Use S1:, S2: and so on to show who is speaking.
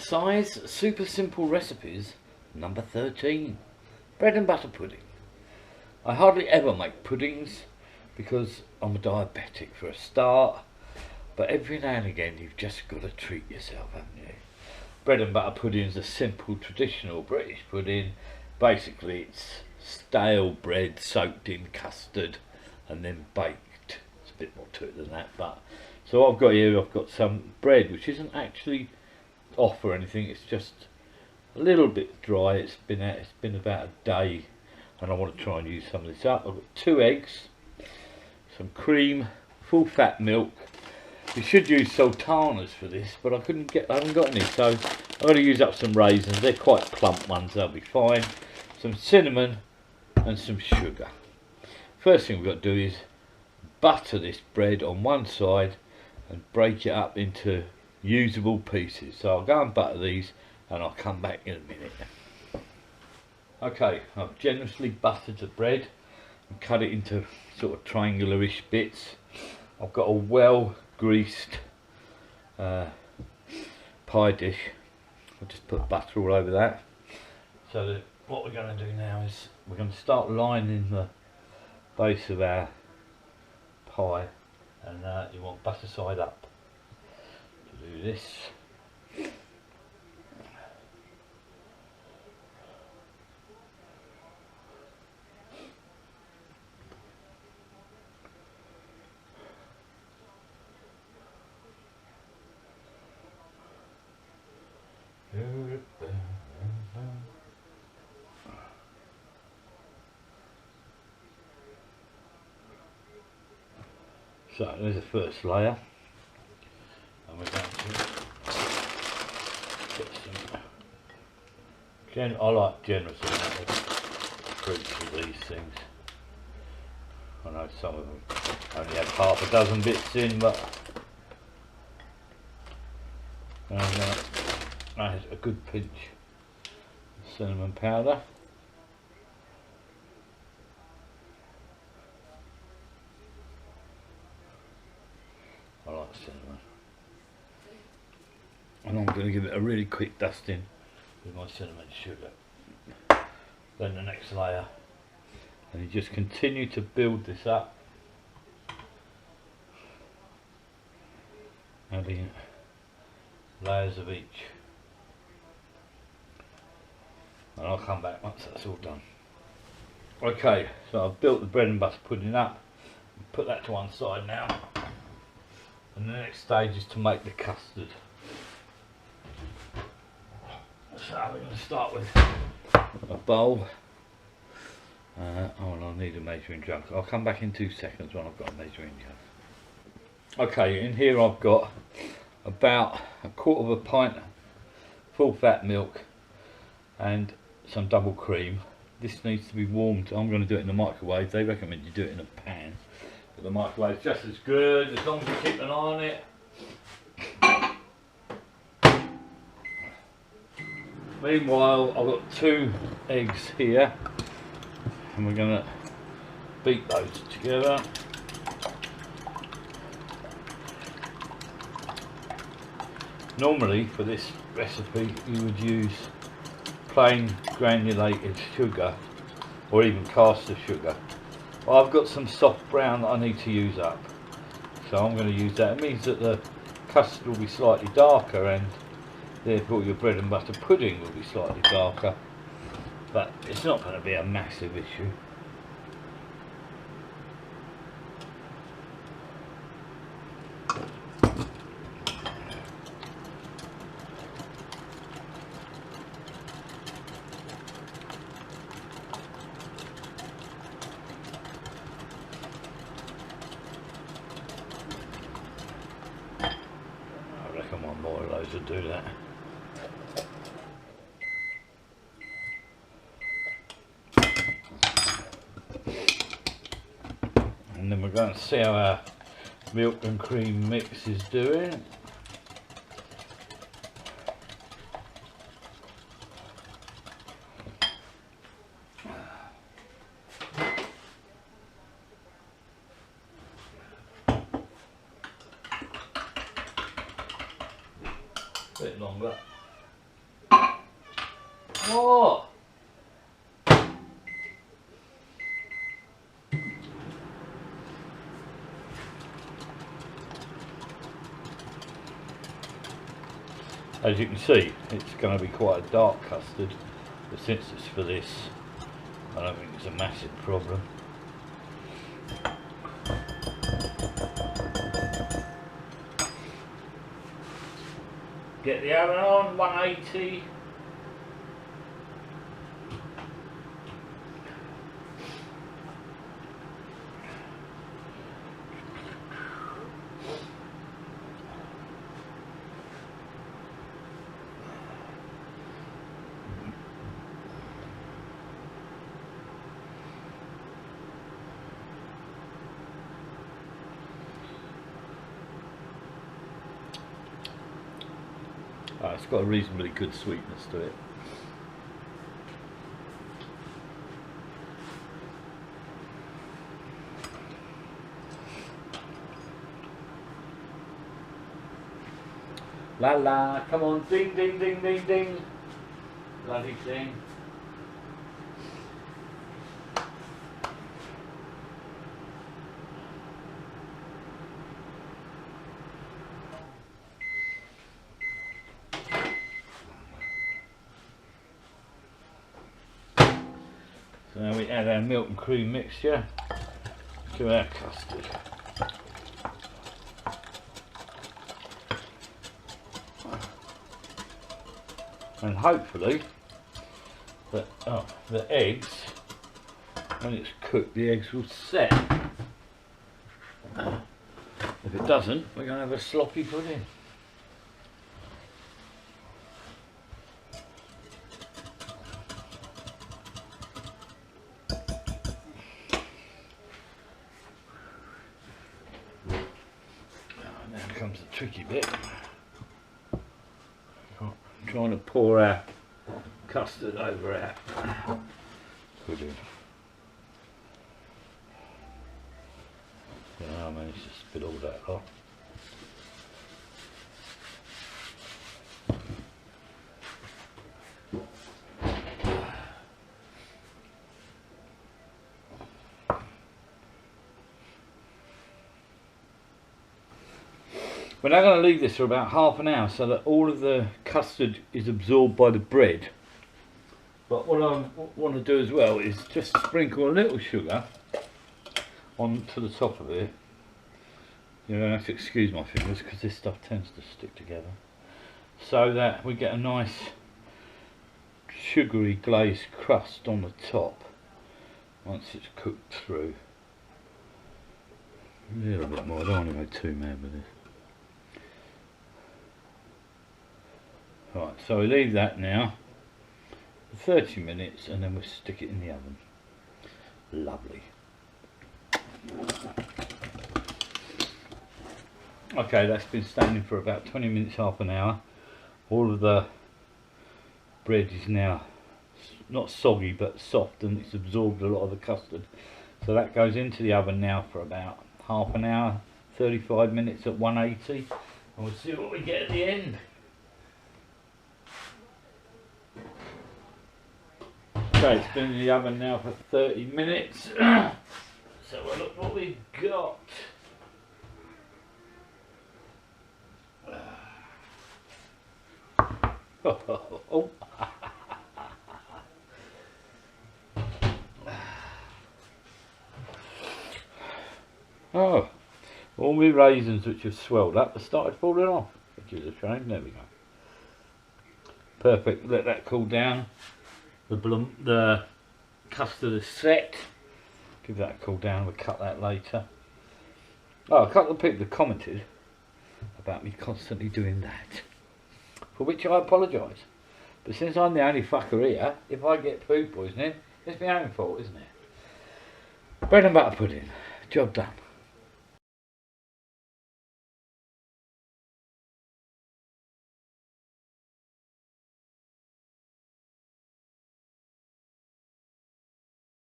S1: Size super simple recipes number 13. Bread and butter pudding. I hardly ever make puddings because I'm a diabetic for a start, but every now and again you've just got to treat yourself, haven't you? Bread and butter pudding is a simple traditional British pudding. Basically it's stale bread soaked in custard and then baked. It's a bit more to it than that, but so what I've got here, I've got some bread which isn't actually off or anything, it's just a little bit dry. It's been about a day and I want to try and use some of this up. I've got 2 eggs, some cream, full fat milk. You should use sultanas for this, but I haven't got any, so I'm going to use up some raisins. They're quite plump ones, they'll be fine. Some cinnamon and some sugar. First thing we've got to do is butter this bread on one side and break it up into usable pieces. So I'll go and butter these and I'll come back in a minute. Okay, I've generously buttered the bread and cut it into sort of triangular-ish bits. I've got a well greased pie dish. I'll just put butter all over that. So what we're going to do now is we're going to start lining the base of our pie, and you want butter side up to do this. So there's the first layer, and we're going to get some. I like generous amount of fruits with these things. I know some of them only have half a dozen bits in, but add a good pinch of cinnamon powder. I like cinnamon. And I'm going to give it a really quick dusting with my cinnamon sugar. Then the next layer. And you just continue to build this up. Adding layers of each. And I'll come back once that's all done. Okay, so I've built the bread and butter pudding up. Put that to one side now. And the next stage is to make the custard. So we're going to start with a bowl. Oh, and I'll need a measuring jug. I'll come back in 2 seconds when I've got a measuring jug. Okay, in here I've got about 1/4 pint full fat milk and some double cream. This needs to be warmed. I'm going to do it in the microwave. They recommend you do it in a pan. But the microwave is just as good as long as you keep an eye on it. Meanwhile, I've got 2 eggs here and we're going to beat those together. Normally for this recipe you would use plain granulated sugar or even caster sugar. Well, I've got some soft brown that I need to use up, so I'm going to use that. It means that the custard will be slightly darker and therefore your bread and butter pudding will be slightly darker, but it's not going to be a massive issue. One more of those will do that. And then we're going to see how our milk and cream mix is doing. Bit longer. What? As you can see, it's going to be quite a dark custard, but since it's for this, I don't think it's a massive problem. Get the oven on, 180. It's got a reasonably good sweetness to it. La la, come on, ding ding ding ding ding. Bloody thing. So now we add our milk and cream mixture to our custard. And hopefully the eggs, when it's cooked, the eggs will set. If it doesn't, we're going to have a sloppy pudding. Now comes the tricky bit. Trying to pour our custard over our pudding. Yeah, I managed to spit all that off. We're now going to leave this for about half an hour so that all of the custard is absorbed by the bread. But what I want to do as well is just sprinkle a little sugar onto the top of it. You're going to have to excuse my fingers because this stuff tends to stick together. So that we get a nice sugary glazed crust on the top once it's cooked through. A little bit more, I don't want to go too mad with this. Right, so we leave that now for 30 minutes and then we'll stick it in the oven. Lovely. Okay, that's been standing for about 20 minutes, half an hour. All of the bread is now not soggy but soft and it's absorbed a lot of the custard. So that goes into the oven now for about half an hour, 35 minutes at 180, and we'll see what we get at the end. Okay, it's been in the oven now for 30 minutes. So we'll look what we've got. Oh. Oh, all my raisins which have swelled up have started falling off, which is a shame. There we go. Perfect. Let that cool down. The custard is set. Give that a cool down. We'll cut that later. Oh, a couple of people have commented about me constantly doing that, for which I apologise. But since I'm the only fucker here, if I get food poisoning, it's my own fault, isn't it? Bread and butter pudding. Job done.